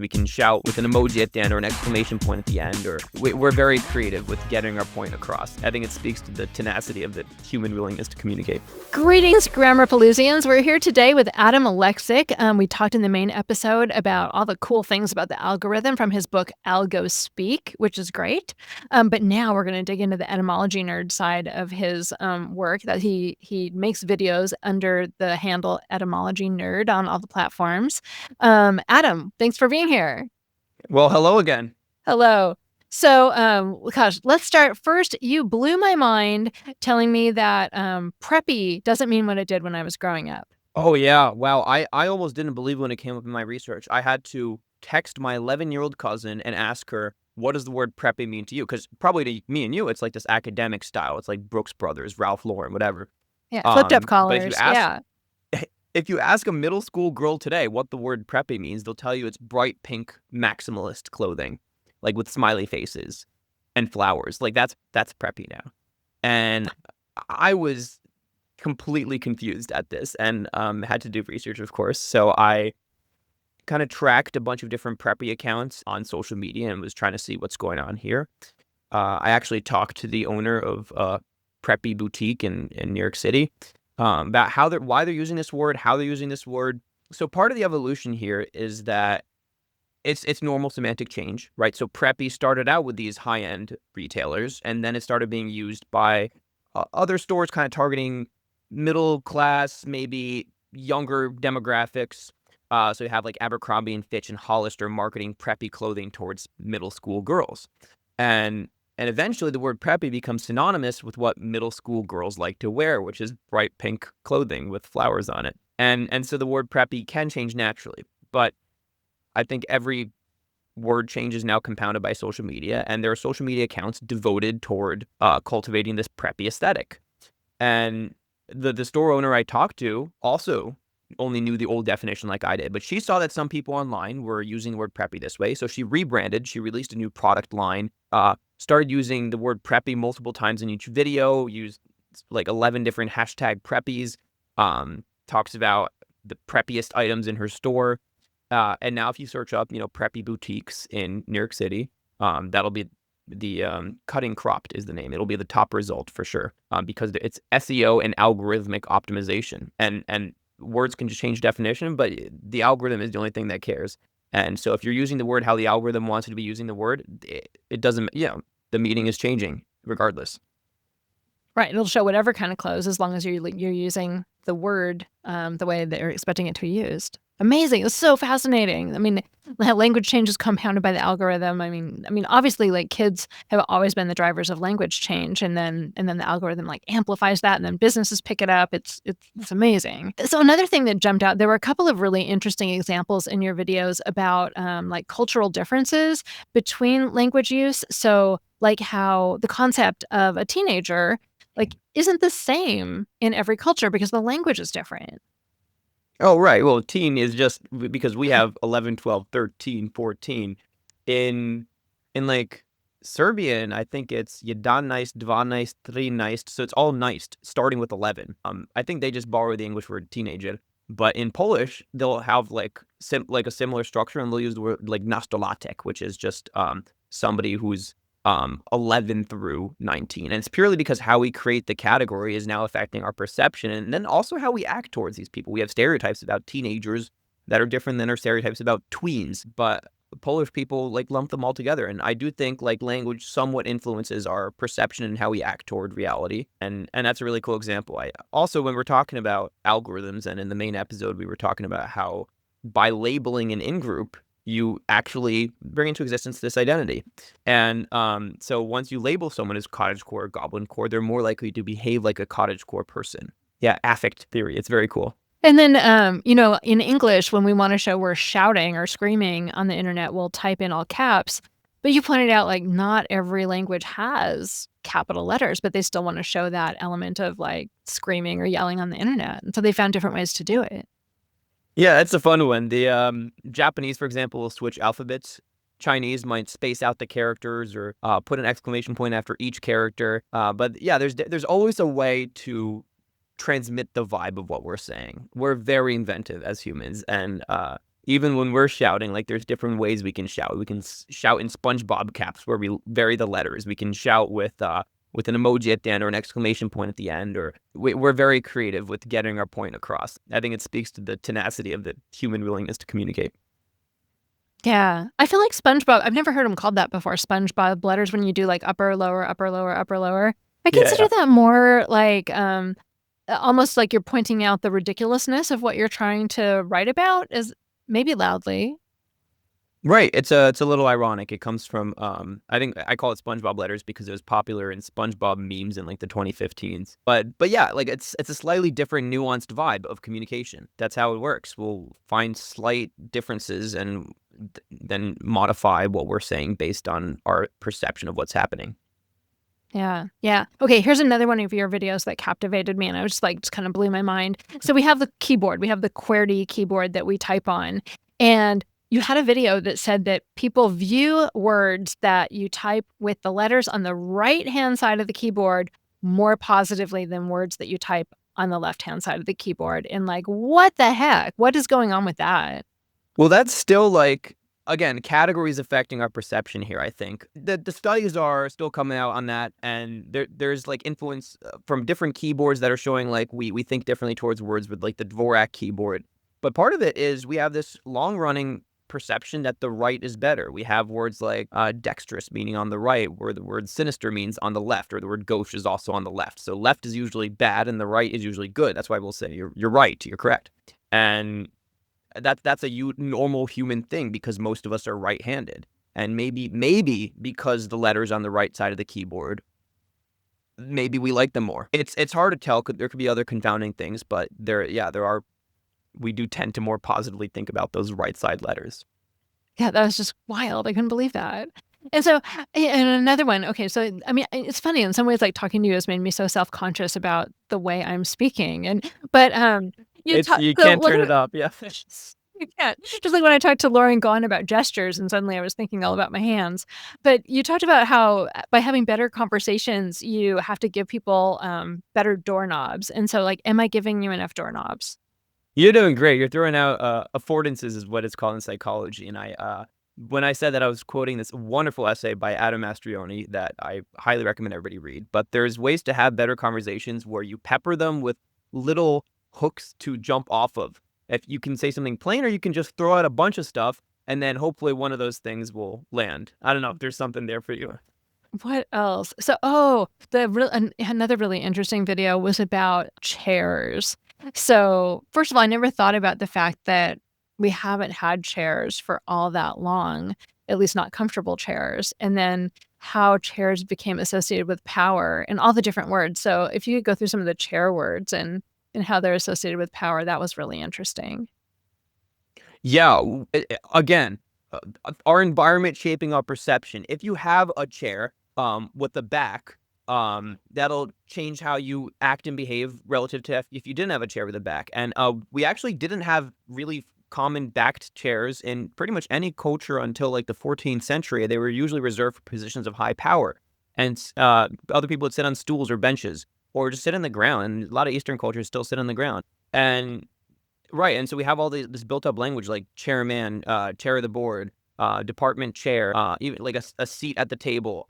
We can shout with an emoji at the end or an exclamation point at the end, or we're very creative with getting our point across. I think it speaks to the tenacity of the human willingness to communicate. Greetings, Grammarpaloozians. We're here today with Adam Alexic. We talked in the main episode about all the cool things about the algorithm from his book Algo Speak, which is great. But now we're going to dig into the Etymology Nerd side of his work. That he makes videos under the handle Etymology Nerd on all the platforms. Adam, thanks for being here. Well, hello again. Hello. So, gosh, let's start. First, you blew my mind telling me that Preppy doesn't mean what it did when I was growing up. Oh, yeah. Wow. I almost didn't believe when it came up in my research. I had to text my 11-year-old cousin and ask her, what does the word preppy mean to you? Because probably to me and you, it's like this academic style. It's like Brooks Brothers, Ralph Lauren, whatever. Yeah, flipped up But collars. if you ask a middle school girl today what the word preppy means, they'll tell you it's bright pink maximalist clothing, like with smiley faces and flowers. Like that's preppy now. And I was completely confused at this and had to do research, of course. So I kind of tracked a bunch of different preppy accounts on social media and was trying to see what's going on here. I actually talked to the owner of Preppy Boutique in New York City. About why they're using this word, how they're using this word. So part of the evolution here is that it's normal semantic change, right? So preppy started out with these high-end retailers, and then it started being used by other stores kind of targeting middle class, maybe younger demographics. So you have like Abercrombie and Fitch and Hollister marketing preppy clothing towards middle school girls. And eventually the word preppy becomes synonymous with what middle school girls like to wear, which is bright pink clothing with flowers on it. And so the word preppy can change naturally. But I think every word change is now compounded by social media, and there are social media accounts devoted toward cultivating this preppy aesthetic. And the store owner I talked to also only knew the old definition like I did, but she saw that some people online were using the word preppy this way. So she rebranded, she released a new product line, started using the word preppy multiple times in each video, used like 11 different hashtag preppies, talks about the preppiest items in her store. And now if you search up, preppy boutiques in New York City, that'll be the Cutting Cropped is the name. It'll be the top result for sure, because it's SEO and algorithmic optimization. And words can just change definition, but the algorithm is the only thing that cares. And so if you're using the word how the algorithm wants you to be using the word, it doesn't, the meaning is changing regardless. Right. It'll show whatever kind of clothes as long as you're using the word the way they're expecting it to be used. Amazing. It's so fascinating. I mean, language change is compounded by the algorithm. I mean, obviously, like kids have always been the drivers of language change, and then the algorithm like amplifies that, and then businesses pick it up. It's amazing. So another thing that jumped out, there were a couple of really interesting examples in your videos about like cultural differences between language use. So like how the concept of a teenager like isn't the same in every culture because the language is different. Oh, right. Well, teen is just because we have 11, 12, 13, 14. In like Serbian, I think it's 11, 12, 13. So it's all nice, starting with 11. I think they just borrow the English word teenager. But in Polish, they'll have like a similar structure, and they'll use the word like nastolatek, which is just somebody who's 11 through 19. And it's purely because how we create the category is now affecting our perception, and then also how we act towards these people. We have stereotypes about teenagers that are different than our stereotypes about tweens, but Polish people like lump them all together. And I do think like language somewhat influences our perception and how we act toward reality. And that's a really cool example. Also, when we're talking about algorithms, and in the main episode, we were talking about how by labeling an in-group, you actually bring into existence this identity. And so once you label someone as cottagecore or goblincore, they're more likely to behave like a cottagecore person. Yeah, affect theory. It's very cool. And then, in English, when we want to show we're shouting or screaming on the internet, we'll type in all caps. But you pointed out, like, not every language has capital letters, but they still want to show that element of, like, screaming or yelling on the internet. And so they found different ways to do it. Yeah, that's a fun one. The Japanese, for example, will switch alphabets. Chinese might space out the characters or put an exclamation point after each character. But yeah, there's always a way to transmit the vibe of what we're saying. We're very inventive as humans, and even when we're shouting, like there's different ways we can shout. We can shout in SpongeBob caps where we vary the letters. We can shout with an emoji at the end or an exclamation point at the end, or we're very creative with getting our point across. I think it speaks to the tenacity of the human willingness to communicate. Yeah. I feel like SpongeBob, I've never heard them called that before. SpongeBob letters when you do like upper, lower, upper, lower, upper, lower. I consider Yeah. that more like almost like you're pointing out the ridiculousness of what you're trying to write about, is maybe loudly. Right. It's a little ironic. It comes from I think I call it SpongeBob letters because it was popular in SpongeBob memes in like the 2015s. But yeah, like it's a slightly different nuanced vibe of communication. That's how it works. We'll find slight differences and then modify what we're saying based on our perception of what's happening. Yeah. Yeah. Okay, here's another one of your videos that captivated me and I was just kind of blew my mind. So we have the keyboard. We have the QWERTY keyboard that we type on. And you had a video that said that people view words that you type with the letters on the right-hand side of the keyboard more positively than words that you type on the left-hand side of the keyboard. And like, what the heck? What is going on with that? Well, that's still like, again, categories affecting our perception here, I think. The studies are still coming out on that, and there's like influence from different keyboards that are showing like we think differently towards words with like the Dvorak keyboard. But part of it is we have this long-running perception that the right is better. We have words like dexterous meaning on the right, where the word sinister means on the left, or the word gauche is also on the left. So left is usually bad and the right is usually good. That's why we'll say you're right, you're correct. And that's a normal human thing because most of us are right-handed. And maybe because the letters on the right side of the keyboard, maybe we like them more. It's hard to tell. There could be other confounding things, but there are. We do tend to more positively think about those right side letters. Yeah, that was just wild. I couldn't believe that. And so, and another one. Okay, so I mean, it's funny in some ways. Like talking to you has made me so self-conscious about the way I'm speaking. But you You so can't turn it up. Yeah. you can't. Just like when I talked to Lauren Gahn about gestures, and suddenly I was thinking all about my hands. But you talked about how by having better conversations, you have to give people better doorknobs. And so, like, am I giving you enough doorknobs? You're doing great. You're throwing out affordances is what it's called in psychology. And when I said that, I was quoting this wonderful essay by Adam Mastrioni that I highly recommend everybody read. But there's ways to have better conversations where you pepper them with little hooks to jump off of. If you can say something plain, or you can just throw out a bunch of stuff, and then hopefully one of those things will land. I don't know if there's something there for you. What else? So, another really interesting video was about chairs. So, first of all, I never thought about the fact that we haven't had chairs for all that long, at least not comfortable chairs, and then how chairs became associated with power and all the different words. So, if you could go through some of the chair words and how they're associated with power, that was really interesting. Yeah. Again, our environment shaping our perception. If you have a chair with a back, that'll change how you act and behave relative to if you didn't have a chair with a back. And we actually didn't have really common backed chairs in pretty much any culture until like the 14th century. They were usually reserved for positions of high power. And other people would sit on stools or benches or just sit on the ground. And a lot of Eastern cultures still sit on the ground. And right, and so we have all this built up language like chairman, chair of the board, department chair, even like a seat at the table.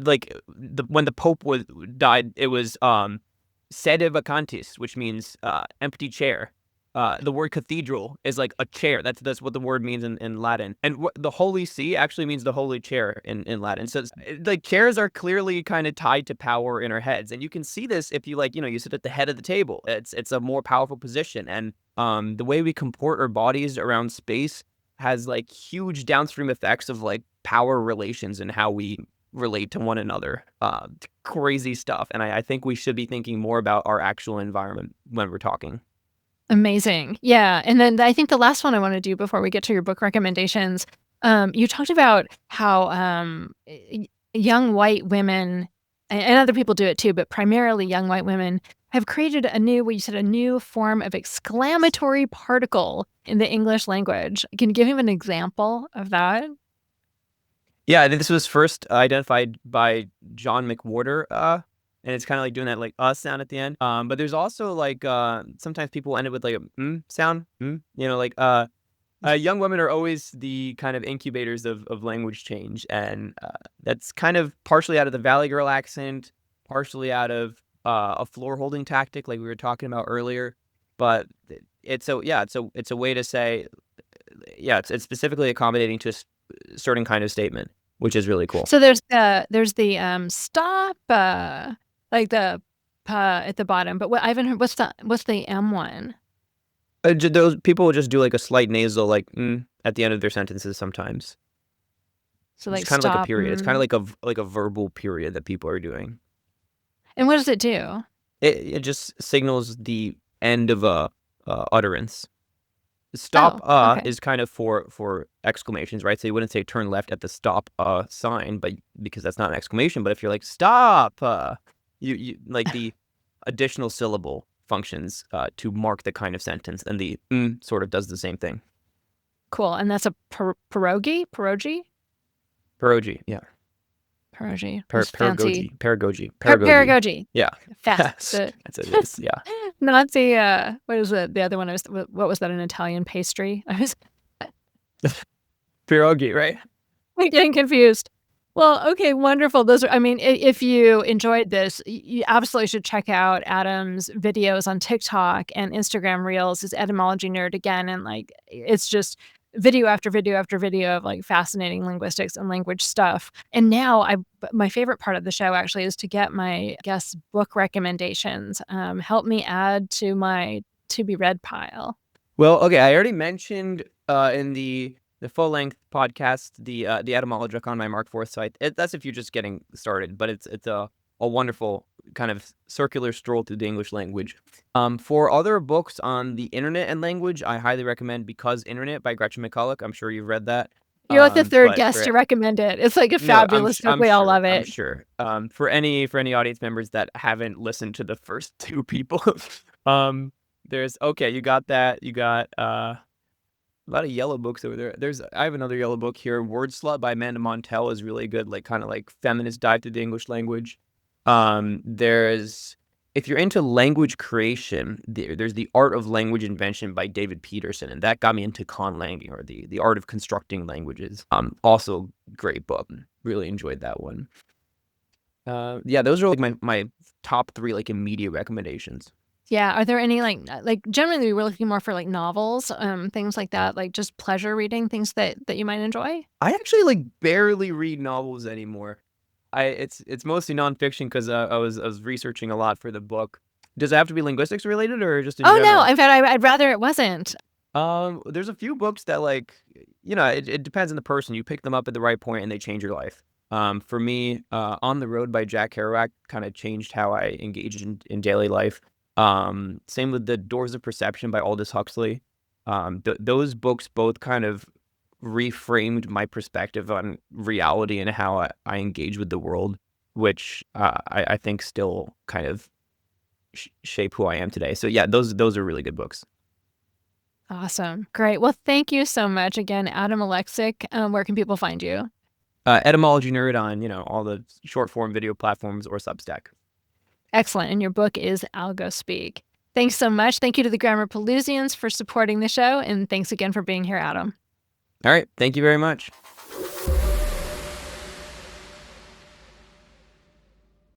Like when the Pope died, it was sede vacantis, which means empty chair. The word cathedral is like a chair. That's what the word means in Latin. And the Holy See actually means the holy chair in Latin. So like chairs are clearly kind of tied to power in our heads. And you can see this if you you sit at the head of the table. It's a more powerful position. And the way we comport our bodies around space has like huge downstream effects of like power relations and how we relate to one another. Crazy stuff. And I think we should be thinking more about our actual environment when we're talking. Amazing. Yeah. And then I think the last one I want to do before we get to your book recommendations, you talked about how young white women, and other people do it too, but primarily young white women, have created a new form of exclamatory particle in the English language. Can you give him an example of that? Yeah, this was first identified by John McWhorter, and it's kind of like doing that like sound at the end. But there's also like sometimes people end it with like a sound, like Young women are always the kind of incubators of language change, and that's kind of partially out of the Valley Girl accent, partially out of a floor holding tactic like we were talking about earlier. But it's a way to say, it's specifically accommodating to a certain kind of statement, which is really cool. So there's the stop, like the at the bottom. But what I haven't heard. What's the M one? Those people will just do like a slight nasal, like at the end of their sentences sometimes. So like It's kind of like a stop. period. It's kind of like a verbal period that people are doing. And what does it do? It just signals the end of a utterance. Stop Okay. is kind of for exclamations, right? So you wouldn't say turn left at the stop sign, but because that's not an exclamation. But if you're like stop, you like the additional syllable functions to mark the kind of sentence, and the sort of does the same thing. Cool. And that's a pierogi? Pierogi, yeah. Pierogi. Pedagogy. Pedagogy. Yeah. Fast. That's what it is, yeah. Not the what is it? The other one what was that, an Italian pastry? I was Pierogi, right? I'm getting confused. Well, okay, wonderful. Those are, I mean, if you enjoyed this, you absolutely should check out Adam's videos on TikTok and Instagram Reels. His Etymology Nerd again, and like it's just video after video after video of like fascinating linguistics and language stuff. And now my favorite part of the show actually is to get my guest book recommendations. Help me add to my to be read pile. Well, okay, I already mentioned in the full-length podcast the etymologic on my Mark IV site. That's if you're just getting started, but it's a wonderful kind of circular stroll through the English language. For other books on the internet and language, I highly recommend Because Internet by Gretchen McCulloch. I'm sure you've read that. You're like the third guest to recommend it. It's like a fabulous book. We all love it. I'm sure. For any audience members that haven't listened to the first two people, there's you got that. You got a lot of yellow books over there. I have another yellow book here. Word Slut by Amanda Montell is really good, like kind of like feminist dive through the English language. There's, if you're into language creation, there's The Art of Language Invention by David Peterson, and that got me into conlanging, or the art of constructing languages. Also great book. Really enjoyed that one. Those are like my top 3 like immediate recommendations. Yeah. Are there any like generally we're looking more for like novels, things like that, like just pleasure reading, things that you might enjoy? I actually like barely read novels anymore. It's mostly nonfiction because I was researching a lot for the book. Does it have to be linguistics related or just in general? No, in fact, I'd rather it wasn't. There's a few books that like, it depends on the person. You pick them up at the right point and they change your life. For me, On the Road by Jack Kerouac kind of changed how I engaged in daily life. Same with The Doors of Perception by Aldous Huxley. Those books both kind of reframed my perspective on reality and how I engage with the world, which I think still kind of shape who I am today. So yeah, those are really good books. Awesome. Great. Well, thank you so much again, Adam Alexic. Where can people find you? Etymology Nerd on, all the short form video platforms or Substack. Excellent. And your book is Algo Speak. Thanks so much. Thank you to the Grammar Pelusians for supporting the show. And thanks again for being here, Adam. All right. Thank you very much.